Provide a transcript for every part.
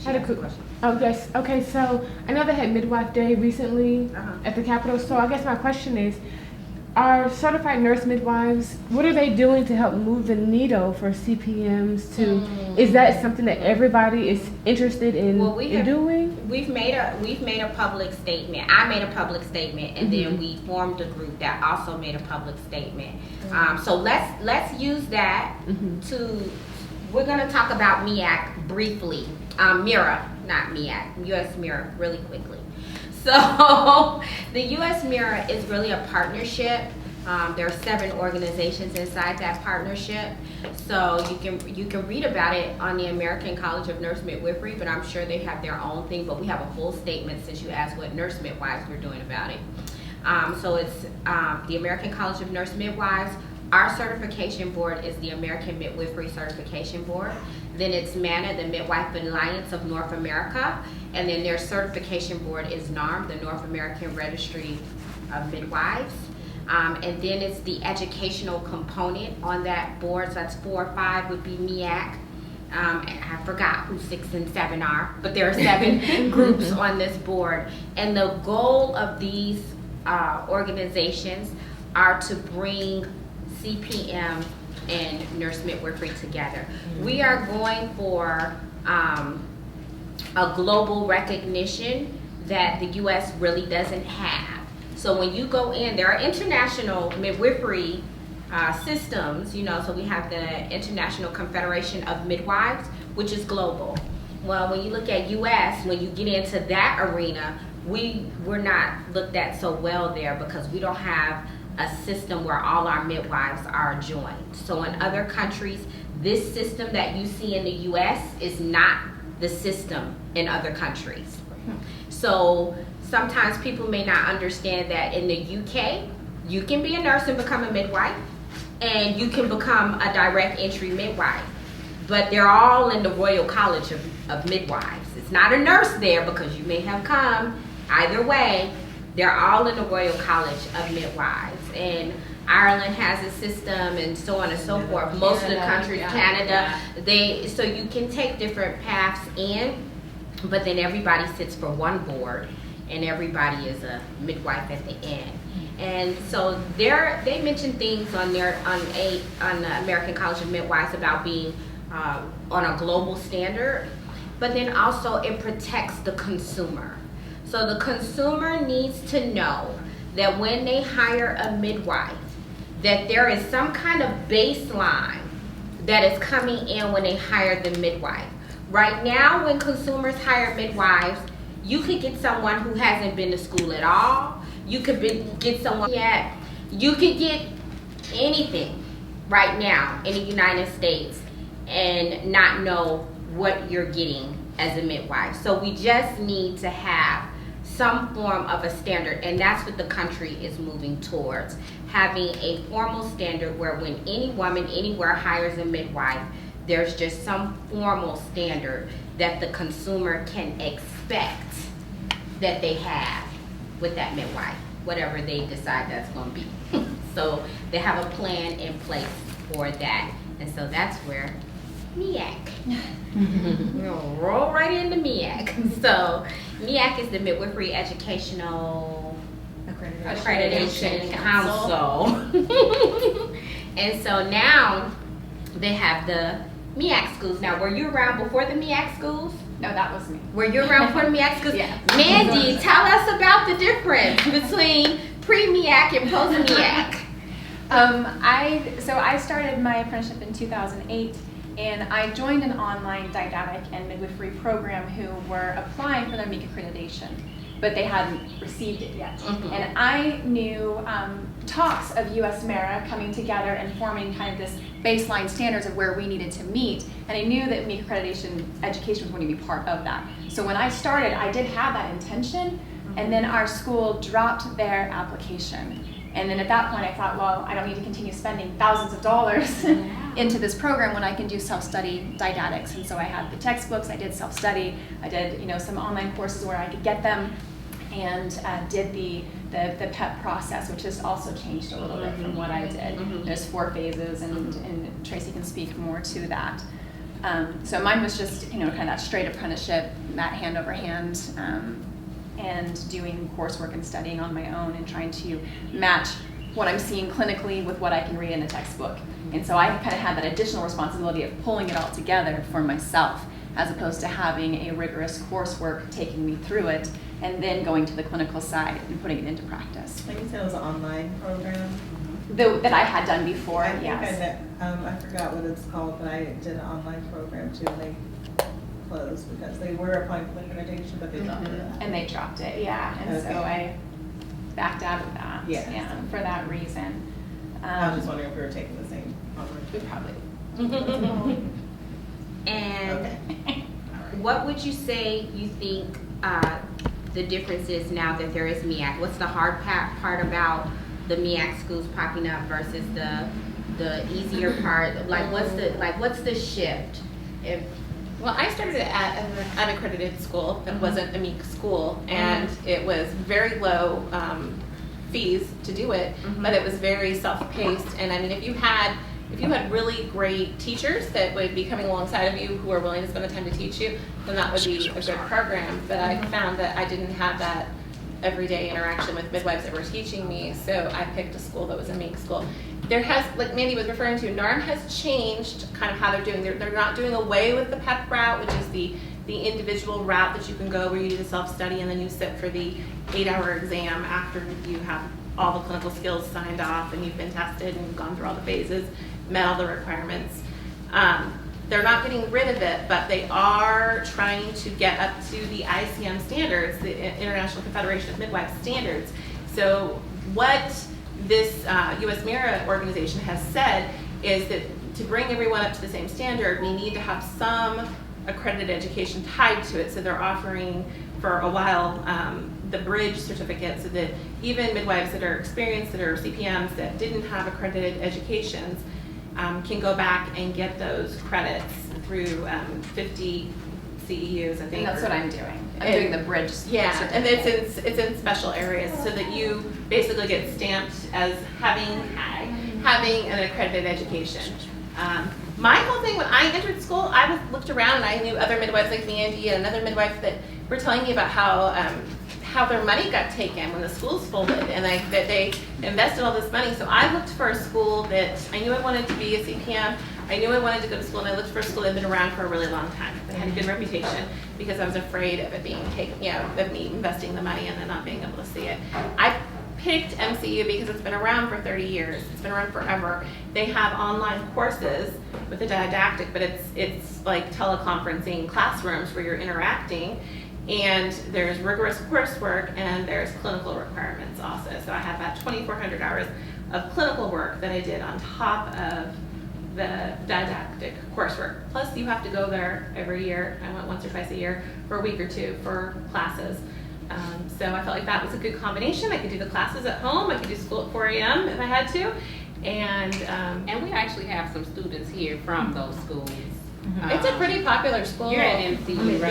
I had a quick question. Oh, yes. Okay, so I know they had Midwife Day recently at the Capitol. So I guess my question is, are certified nurse midwives, what are they doing to help move the needle for CPMs to, is that something that everybody is interested in, doing? We've made a public statement. I made a public statement, and then we formed a group that also made a public statement. So let's use that to, we're gonna talk about MEAC briefly. MIRA, not MEAC, US MIRA really quickly. So the US MIRA is really a partnership. There are 7 organizations inside that partnership. So you can read about it on the American College of Nurse Midwifery, but I'm sure they have their own thing, but we have a full statement since you asked what nurse midwives were doing about it. So it's the American College of Nurse Midwives. Our certification board is the American Midwifery Certification Board. Then it's MANA, the Midwife Alliance of North America. And then their certification board is NARM, the North American Registry of Midwives. And then it's the educational component on that board. So that's 4 or 5 would be MEAC. I forgot who 6 and 7 are, but there are 7 groups on this board. And the goal of these organizations are to bring CPM and nurse midwifery together. We are going for a global recognition that the US really doesn't have. So when you go in, there are international midwifery systems, you know, so we have the International Confederation of Midwives, which is global. Well, when you look at US, when you get into that arena, we're not looked at so well there because we don't have a system where all our midwives are joined. So in other countries, this system that you see in the US is not the system in other countries. So sometimes people may not understand that in the UK, you can be a nurse and become a midwife, and you can become a direct entry midwife. But they're all in the Royal College of Midwives. It's not a nurse there because you may have come either way. They're all in the Royal College of Midwives. And Ireland has a system and so on and so forth. Most of the countries, Canada, so you can take different paths in, but then everybody sits for one board and everybody is a midwife at the end. And so they mention things on the American College of Midwives about being on a global standard, but then also it protects the consumer. So the consumer needs to know that when they hire a midwife, that there is some kind of baseline that is coming in when they hire the midwife. Right now, when consumers hire midwives, you could get someone who hasn't been to school at all. You could get someone yet. You could get anything right now in the United States and not know what you're getting as a midwife. So we just need to have some form of a standard, and that's what the country is moving towards, having a formal standard where when any woman anywhere hires a midwife, there's just some formal standard that the consumer can expect that they have with that midwife, whatever they decide that's going to be. So they have a plan in place for that, and so that's where MEAC. We're gonna roll right into MEAC. So MEAC is the Midwifery Educational Accreditation Council. And so now they have the MEAC schools. Now, were you around before the MEAC schools? No, that was me. Were you around before the MEAC schools? Yeah. Mandy, tell us about the difference between pre-MEAC and post-MEAC. I started my apprenticeship in 2008, and I joined an online didactic and midwifery program who were applying for their MEAC accreditation, but they hadn't received it yet. And I knew talks of US MERA coming together and forming kind of this baseline standards of where we needed to meet, and I knew that MEAC accreditation education was going to be part of that. So when I started, I did have that intention, and then our school dropped their application. And then at that point I thought, well, I don't need to continue spending thousands of dollars into this program when I can do self-study didactics. And so I had the textbooks, I did self-study, I did some online courses where I could get them, and did the PEP process, which has also changed a little bit from what I did. There's 4 phases, and Tracy can speak more to that. So mine was just, kind of that straight apprenticeship, that hand over hand, and doing coursework and studying on my own and trying to match what I'm seeing clinically with what I can read in a textbook. And so I kind of had that additional responsibility of pulling it all together for myself, as opposed to having a rigorous coursework taking me through it and then going to the clinical side and putting it into practice. Like you said, it was an online program. That I had done before, I think yes. I forgot what it's called, but I did an online program too, and they closed because they were applying for accreditation, but they dropped it. And they dropped it, yeah. And so I backed out of that, Yeah. for that reason. I was just wondering if we were taking the same online. We probably. And Okay. what would you say you think the difference is now that there is MEAC? What's the hard part about the MEAC schools popping up versus the easier part? Like what's the shift? Well, I started at an accredited school that wasn't a MEAC school, and it was very low fees to do it, but it was very self-paced. And I mean, if you had really great teachers that would be coming alongside of you who are willing to spend the time to teach you, then that would be a good program. But I found that I didn't have that everyday interaction with midwives that were teaching me, so I picked a school that was a MEAC school. There has, like Mandy was referring to, NARM has changed kind of how they're doing. They're not doing away with the PEP route, which is the individual route that you can go where you do the self-study and then you sit for the 8-hour exam after you have all the clinical skills signed off and you've been tested and gone through all the phases, met all the requirements. They're not getting rid of it, but they are trying to get up to the ICM standards, the International Confederation of Midwives standards. So what this US MEAC organization has said is that to bring everyone up to the same standard, we need to have some accredited education tied to it. So they're offering for a while the bridge certificate, so that even midwives that are experienced, that are CPMs, that didn't have accredited educations, can go back and get those credits through 50 CEUs, I think. And that's what I'm doing. I'm doing the bridge. Yeah, and certificate. it's in special areas so that you basically get stamped as having an accredited education. My whole thing when I entered school, I looked around and I knew other midwives like Mandy and another midwife that were telling me about how their money got taken when the schools folded, and that they invested all this money. So I looked for a school that I knew I wanted to be a CPM. I knew I wanted to go to school, and I looked for a school that had been around for a really long time. They had a good reputation because I was afraid of it being taken, of me investing the money and then not being able to see it. I picked MCU because it's been around for 30 years. It's been around forever. They have online courses with the didactic, but it's like teleconferencing classrooms where you're interacting. And there's rigorous coursework and there's clinical requirements also. So I have about 2,400 hours of clinical work that I did on top of the didactic coursework. Plus you have to go there every year. I went once or twice a year for a week or two for classes. So I felt like that was a good combination. I could do the classes at home. I could do school at 4 a.m. if I had to. And we actually have some students here from those schools. It's a pretty popular school. You're at MCU, right?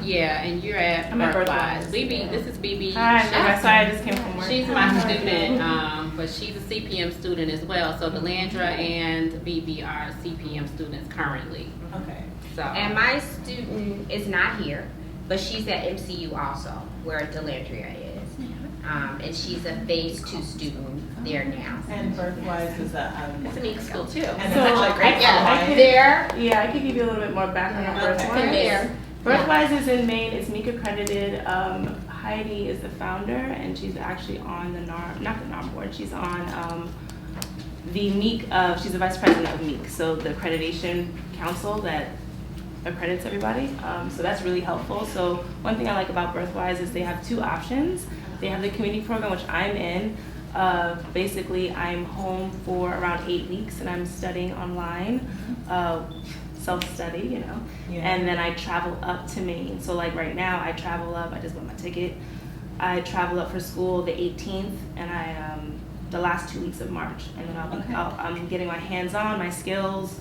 Yeah. And you're at I'm at Birthwise. Birthwise. BB, this is BB. Hi, I'm sorry, I just came from work. She's my student, but she's a CPM student as well. So Delandra and BB are CPM students currently. Okay. So And my student is not here, but she's at MCU also, where Delandria is. And she's a phase 2 student there now. And Birthwise is It's a MEAC school too. and So, it's actually a great I school, right? There. Yeah, I could give you a little bit more background on Okay. Birthwise. There. Birthwise is in Maine. It's MEAC accredited. Heidi is the founder, and she's actually on the NARM, not the NARM board. She's on the MEAC. She's the vice president of MEAC, so the accreditation council that accredits everybody. So that's really helpful. So one thing I like about Birthwise is they have 2 options. They have the community program, which I'm in. Basically, I'm home for around 8 weeks, and I'm studying online, self-study, Yeah. and then I travel up to Maine. So like right now, I travel up, I just bought my ticket. I travel up for school the 18th, and the last 2 weeks of March, and then I'm getting my hands-on, my skills.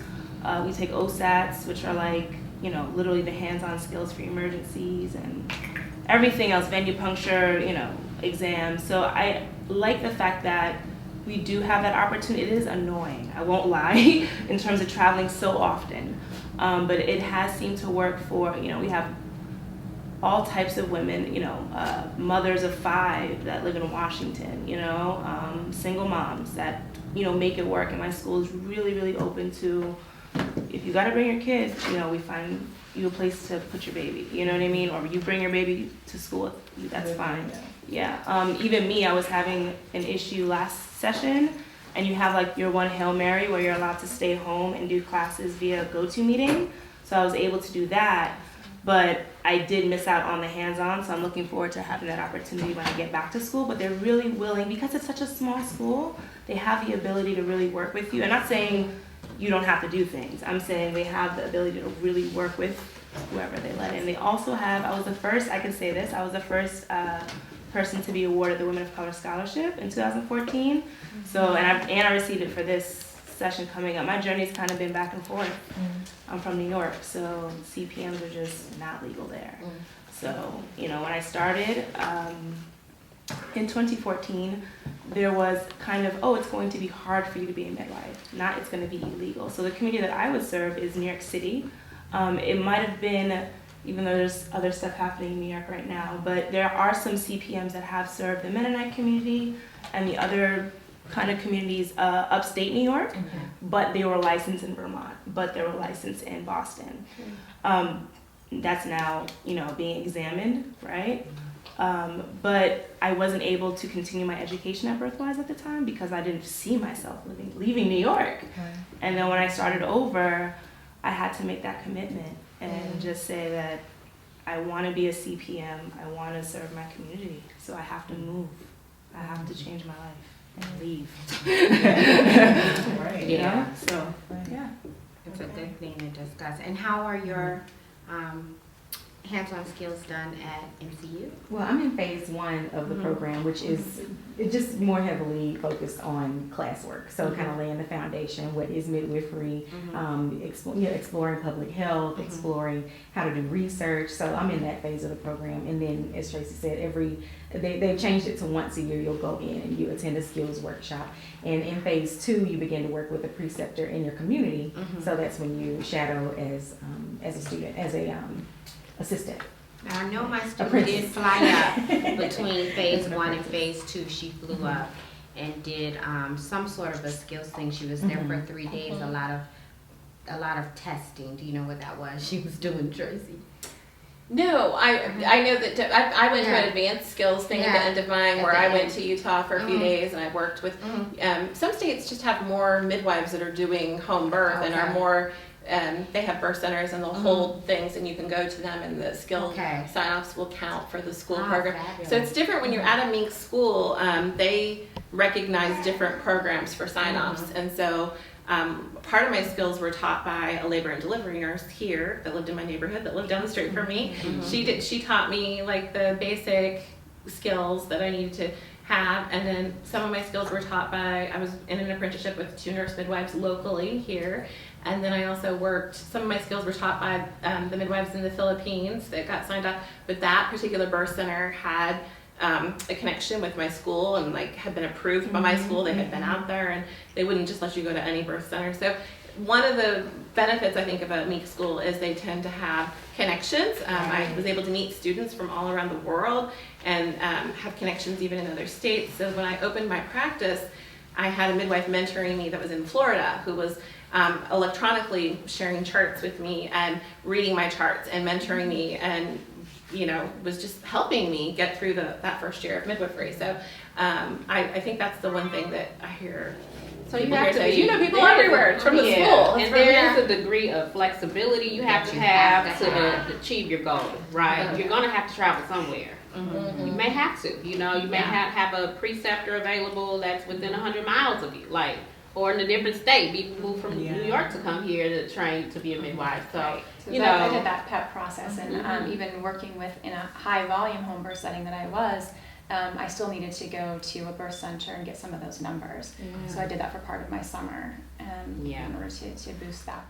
We take OSATs, which are like, literally the hands-on skills for emergencies and everything else, venipuncture, exams. So I like the fact that we do have that opportunity. It is annoying, I won't lie, in terms of traveling so often. But it has seemed to work for, we have all types of women, mothers of 5 that live in Washington, single moms that, make it work. And my school is really, really open to, if you gotta bring your kids, we find you a place to put your baby, you know what I mean? Or you bring your baby to school, that's fine. Yeah, even me, I was having an issue last session, and you have like your one Hail Mary where you're allowed to stay home and do classes via GoToMeeting. So I was able to do that, but I did miss out on the hands-on, so I'm looking forward to having that opportunity when I get back to school. But they're really willing, because it's such a small school, they have the ability to really work with you. And not saying you don't have to do things, I'm saying they have the ability to really work with whoever they let in. They also have, I was the first person to be awarded the Women of Color Scholarship in 2014. So, and I received it for this session coming up. My journey's kind of been back and forth. I'm from New York, so CPMs are just not legal there. So, when I started in 2014, there was kind of, it's going to be hard for you to be a midwife, not it's going to be illegal. So the community that I would serve is New York City. It might have been, even though there's other stuff happening in New York right now, but there are some CPMs that have served the Mennonite community and the other kind of communities upstate New York, but they were licensed in Vermont, but they were licensed in Boston. That's now, being examined, right? But I wasn't able to continue my education at Birthwise at the time because I didn't see myself leaving New York. And then when I started over, I had to make that commitment and just say that I want to be a CPM, I want to serve my community, so I have to move. I have to change my life and leave. Right. So, yeah. It's a good thing to discuss. And how are your hands-on skills done at MCU? Well, I'm in phase 1 of the program, which is it's just more heavily focused on classwork. So kind of laying the foundation, what is midwifery, exploring public health, exploring how to do research. So I'm in that phase of the program. And then, as Tracy said, they've changed it to once a year you'll go in and you attend a skills workshop. And in phase 2, you begin to work with a preceptor in your community. So that's when you shadow as a student, as a assistant. Now, I know my student did fly up between phase 1 and phase 2. She flew up and did some sort of a skills thing. She was there for 3 days. A lot of testing. Do you know what that was? She was doing, Tracy. No, I know that I went to an advanced skills thing at the end of mine where I went to Utah for a few days and I worked with, some states just have more midwives that are doing home birth and are more, they have birth centers and they'll hold things and you can go to them and the skill sign-offs will count for the school program. Fabulous. So it's different when you're at a MEAC school, they recognize different programs for sign-offs and so part of my skills were taught by a labor and delivery nurse here that lived in my neighborhood, that lived down the street from me. She taught me like the basic skills that I needed to have, and then some of my skills were taught by, I was in an apprenticeship with 2 nurse midwives locally here, and then I also some of my skills were taught by the midwives in the Philippines that got signed up, but that particular birth center had a connection with my school and had been approved by my school. They had been out there and they wouldn't just let you go to any birth center. So one of the benefits I think of a MEAC school is they tend to have connections. I was able to meet students from all around the world and have connections even in other states. So when I opened my practice, I had a midwife mentoring me that was in Florida who was electronically sharing charts with me and reading my charts and mentoring me and was just helping me get through that first year of midwifery. So I think that's the one thing that I hear. So you have to say, people everywhere from the school. And there is a degree of flexibility you have to have to achieve your goal, right? You're going to have to travel somewhere. You may have to, you may have a preceptor available that's within 100 miles of you, or in a different state. People move from New York to come here to train to be a midwife. So, I did that PEP process, and even working in a high volume home birth setting that I was, I still needed to go to a birth center and get some of those numbers. So I did that for part of my summer in order to boost that.